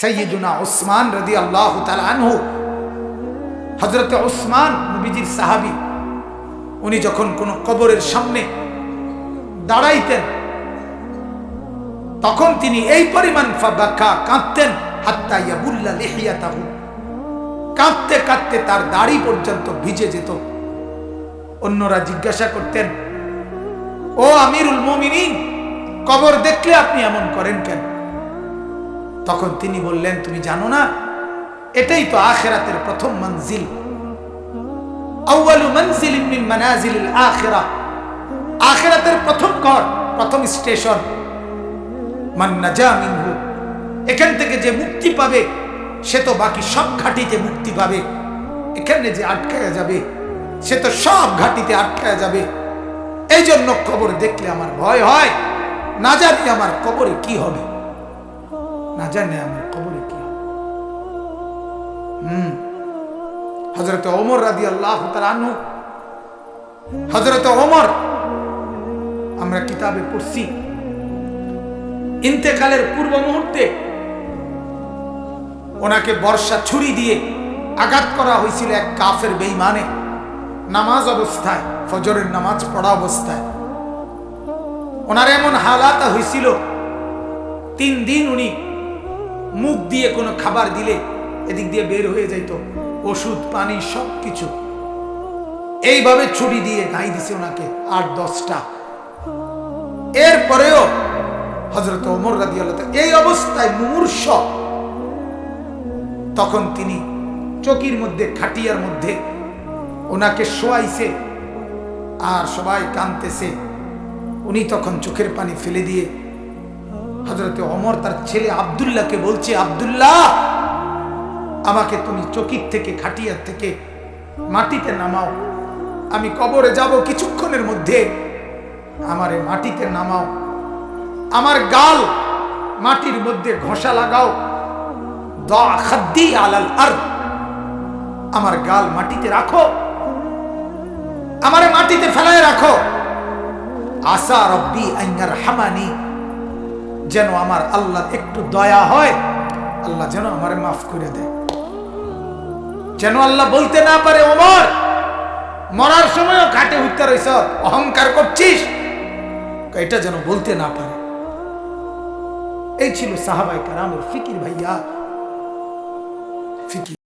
সাইয়্যিদুনা উসমান রাদিয়াল্লাহু তাআলা আনহু, হযরত উসমান নবীজির সাহাবী, উনি যখন কোন কবরের সামনে দাঁড়াইতেন তখন তিনি এই পরিমাণ ফাবাকা কাঁদতেন, হাত্তা ইয়াবুল্লা লিহিয়াতাহু, কাঁদতে কাঁদতে তার দাড়ি পর্যন্ত ভিজে যেত। অন্যরা জিজ্ঞাসা করতেন, ও আমিরুল মুমিনিন, কবর দেখলে আপনি এমন করেন কেন? তখন তিনি বললেন, তুমি জানো না এটাই তো আখিরাতের প্রথম মঞ্জিল, আউয়ালু মানজিলিন মিন মানাজিলিল আখিরাহ, আখিরাতের প্রথম ঘর, প্রথম স্টেশন। মান নাজা মিনহু, এখান থেকে যে মুক্তি পাবে সে তো বাকি সব ঘাটিতে মুক্তি পাবে, এখানে যে আটকায়া যাবে সে তো সব ঘাটিতে আটকায়া যাবে। এই জন্য কবর দেখলে আমার ভয় হয়, না জানি আমার কবরে কি হবে, না জানি আমার কবরে কি হবে। হযরত ওমর রাদিয়াল্লাহু তাআলা আনহু, হযরত ওমর আমরা কিতাবে পড়ছি, ইন্তেকালের পূর্ব মুহূর্তে ওনাকে বর্ষা ছুরি দিয়ে আঘাত করা হয়েছিল এক কাফের বেঈমানে, নামাজ অবস্থায়, ফজরের নামাজ পড়া অবস্থায়। ওনার এমন হালাত হয়েছিল 3 দিন উনি মুখ দিয়ে কোনো খাবার দিলে এদিক দিয়ে বের হয়ে যাইত, ওষুধ পানি সবকিছু। এইভাবে ছুরি দিয়ে গাই দিছে ওনাকে 8-10টা। এরপরেও হযরত ওমর রাদিয়াল্লাহু তাআলা এই অবস্থায় মুমূর্ষ, তখন তিনি চকির মধ্যে, খাটিয়ার মধ্যে ওনাকে শোয়াইছে আর সবাই কাঁদতেছে। উনি তখন চোখের পানি ফেলে দিয়ে হযরত ওমর তার ছেলে আব্দুল্লাহকে বলছে, আব্দুল্লাহ, আমাকে তুমি চকির থেকে, খাটিয়ার থেকে মাটিতে নামাও, আমি কবরে যাব কিছুক্ষণের মধ্যে, আমারে মাটিতে নামাও, আমার গাল মাটির মধ্যে ঘষা লাগাও, দা খাদ্দি আলাল আরদ, আমার গাল মাটিতে রাখো, আমারে মাটিতে ফেলায় রাখো, আসা রব্বি আন ইয়ারহামানি, যেন আমার আল্লাহ একটু দয়া হয়, আল্লাহ যেন আমারে মাফ করে দেয়, যেন আল্লাহ বলতে না পারে, ওমর মরার সময়ও ঘাটে উঠতে রইছ, অহংকার করছিস, এটা যেন বলতে না পারে। এই ছিল সাহাবায়ে কেরামের ফিকির। ভাইয়া, ফিকির।